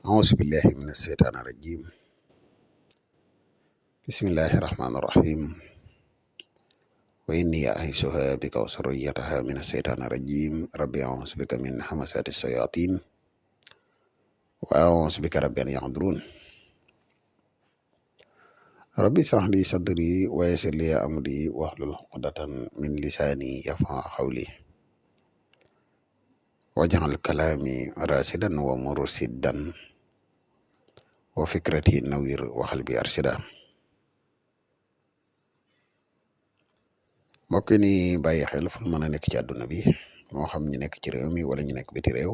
أعوذ بالله من الشيطان الرجيم. بسم الله الرحمن الرحيم. وإني أعيذها بك وذريتها من الشيطان الرجيم. ربي أعوذ بك من همزات الشياطين وأعوذ بك ربي أن يحضرون. ربي اشرح لي صدري ويسر لي أمري واحلل عقدة من لساني يفقهوا قولي واجعل كلامي راشدا ومرشدا وفكرتي نوير وقلبي أرشدا. mbokk ni bàyyi xel fu mën a nekk ci àdduna bi moo xam ñu nekk ci réew mi wala ñu nekk biti réew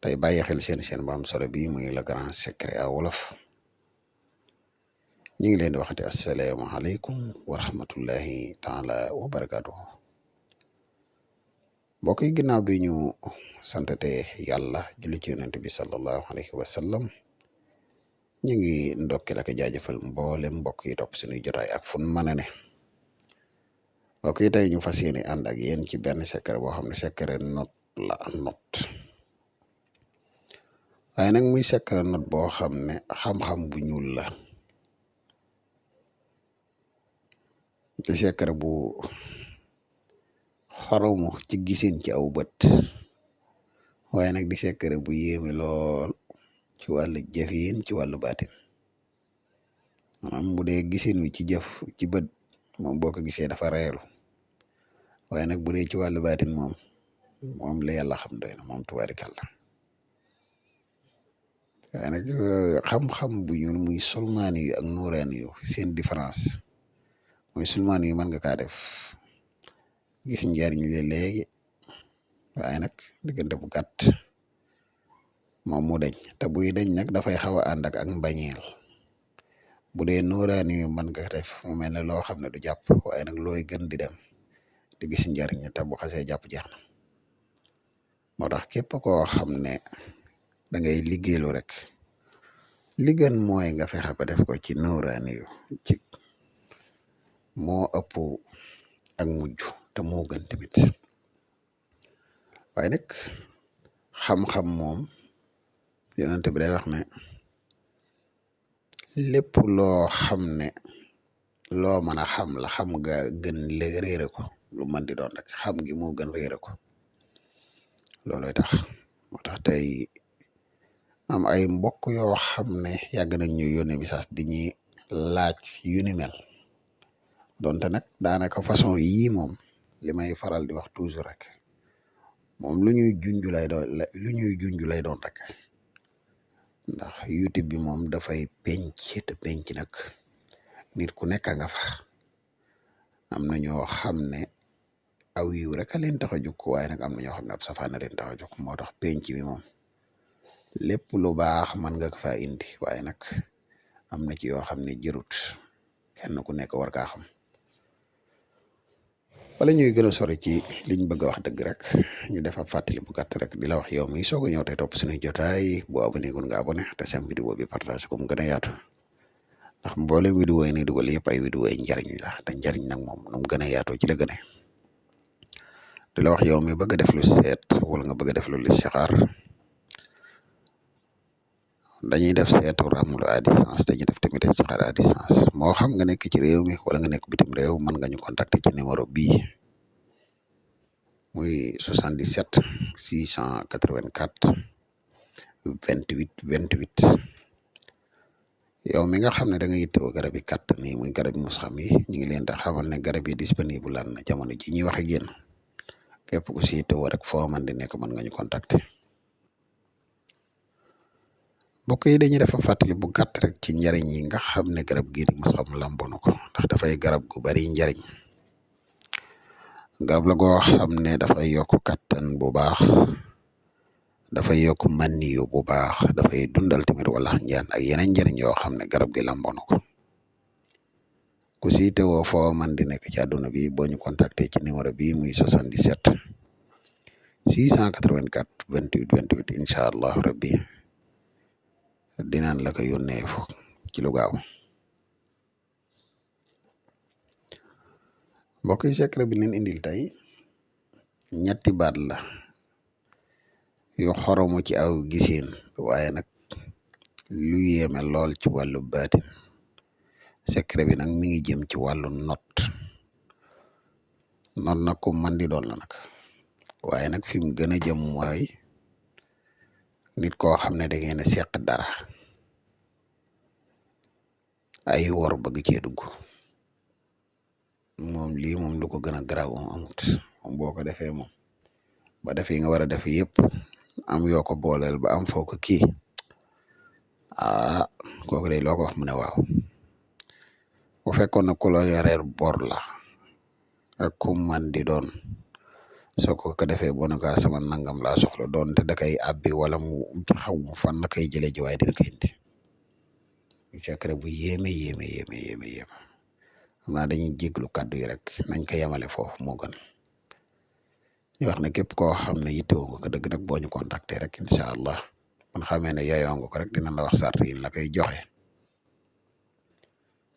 tey bàyyi xel seen bu am solo bi muy le grand secret à wolof ñu ngi leen di waxati asalaamaaleykum wa rahmatullahi taala wa barakaatu. mbokk yi ginnaaw bi ñu santate yàlla julli ci yonent bi sallallahu alayhi wa sallam ñu ngi ndokkeel ak jaajëfal mboolem mbokk yi topp suñuy jotaay ak fu mën a ne. mbokk yi tey ñu fas yéene ànd ak yéen ci benn secret boo xam ne secret not la not waaye nag muy secret not boo xam ne xam-xam bu ñuul la ci secret bu xoromu ci gisin ci aw bët waaye nag di secret bu yéeme lool ci wàllu jëfin ci wàllu baatin maanaam bu dee gisin wi ci jëf ci bët moom boo ko gisee dafa reelu waaye nag bu dee ci wàllu baatin moom la yàlla xam doy na moom tubaarikàlla. waaye nag xam-xam bu ñuul muy sulmaani yu ak nuuraani yu seen différence muy sulmaani yu mën nga kaa def gis njariñ li léegi waaye nag diggante bu gàtt moom mu deñ te buy deñ nag dafay xaw a ànd ak mbañeel. bu dee nuuraani yu mën nga def mu mel ne loo xam ne du jàpp waaye nag looy gën di dem di gis njariñ te bu xasee jàpp jeex na moo tax képp koo xam ne da ngay liggéeylu rek li gën mooy nga fexe ba def ko ci nuuraani yu ci moo ëpp ak mujj te moo gën tamit waaye nag xam-xam moom yonent bi day wax ne lépp loo xam ne loo mën a xam la xam nga gën le réere ko lu mën di doon rek xam gi moo gën réere ko looloy tax moo tax tey am ay mbokk yoo xam ne yàgg nañ ñu yónnee message di ñuy laaj yu ni mel donte nag daanaka façon yii moom li may faral di wax toujours rek moom lu ñuy junj lay doon rek ndax YouTube bi moom dafay penc te penc nag nit ku nekk nga fa am na ñoo xam ne aw yiw rek a leen tax a jóg waaye nag am na ñoo xam ne ab safaan a leen tax a jóg moo tax penc bi moom lépp lu baax mën nga ko faa indi waaye nag am na ci yoo xam ne jërut kenn ku nekk war kaa xam. wala ñuy gën a sori ci liñ bëgg a wax dëgg rek ñu def ab fàttali bu gàtt rek di la wax yow mi soog a ñëw tey topp suñuy jotaay bu abonné gun nga abonné te sam vidéo bi partage ko mu gën a yaatu ndax mboolem vidéo yi ni dugal yëpp ay vidéo yi njariñ la te njariñ nag moom nu mu gën a yaatoo ci la gën a di la wax yow mi bëgg a def lu seet wala nga bëgg a def lu listixaar dañuy def seetu ramlu à distance dañuy def tamit listixaar à distance moo xam nga nekk ci réew mi wala nga nekk bitim réew mën nga ñu contacter ci numéro bii muy 77 684 28 28 yow mi nga xam ne da nga yittewoo garab yi kàttan yi muy garab yi mos xam yi ñu ngi leen di xamal ne garab yi disponible lan na jamono ji ñuy wax ak yéen képp ku si yittewoo rek foo man di nekk mën nga ñu contacter. mbokk yi dañuy def fàttali bu gàtt rek ci njariñ yi nga xam ne garab gii di mos xam làmboo na ko ndax dafay garab gu bari njariñ garab la goo xam ne dafay yokk kàttan bu baax dafay yokk maniyu bu baax dafay dundal tamit wala njaan ak yeneen njariñ yoo xam ne garab gi làmboo na ko ku si teewoo foo man di nekk ci àdduna bi boo ñu contacter ci numéro bi muy 77 684 28 28 incha allah rabbi dinaan la ko yónnee fo ci lu gaaw. mbokk yi secret bi leen indil tey ñetti baat la yu xoromu ci aw giseen waaye nag lu yéeme lool ci wàllu baatin secret bi nag mi ngi jëm ci wàllu not nag ku man di doon la nag waaye nag fi mu gën a jëm mooy nit koo xam ne da ngeen a seq dara ay wor bëgg cee dugg moom lii moom lu ko gën a garaaw moom amut moom boo ko defee moom ba def yi nga war a def yëpp am yoo ko booleel ba am foo ko kii kooku day loo ko wax mu ne waaw bu fekkoon na ku la yoreer bor la ak ku man di doon soo ko defee boo ne ko sama nangam laa soxla doon te da koy abbi wala mu xaw mu fan la koy jëlee ji waaye dina koy indi secret bu yéeme yéeme xam naa dañuy jéglu kàddu yi rek nañ ko yemale foofu moo gën ñu wax ne képp koo xam ne yittewoo nga ko dëgg nag boo ñu contacter rek incha allah man xamee ne yeyoo nga ko rek dina la wax sart yi la koy joxe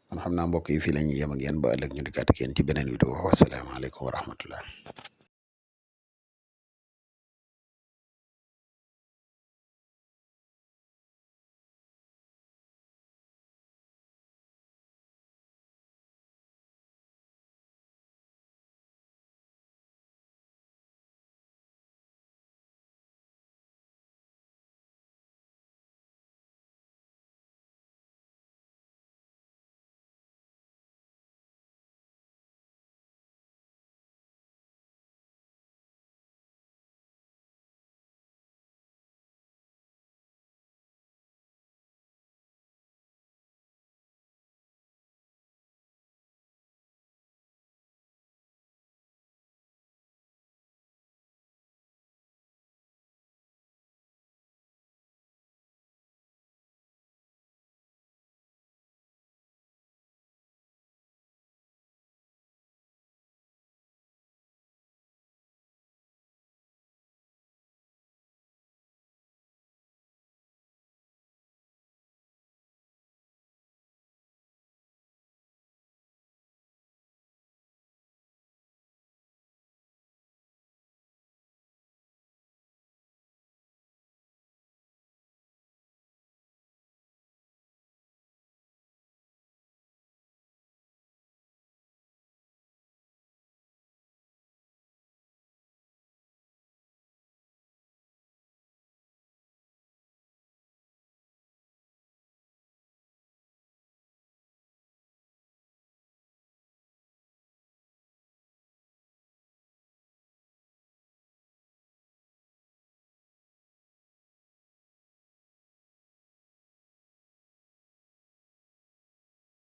man xam naa mbokk yi fii la ñuy yem ak yéen ba ëllëg ñu dikkaat ak yéen ci beneen vidéo wasalaamaaleykum wa rahmatullah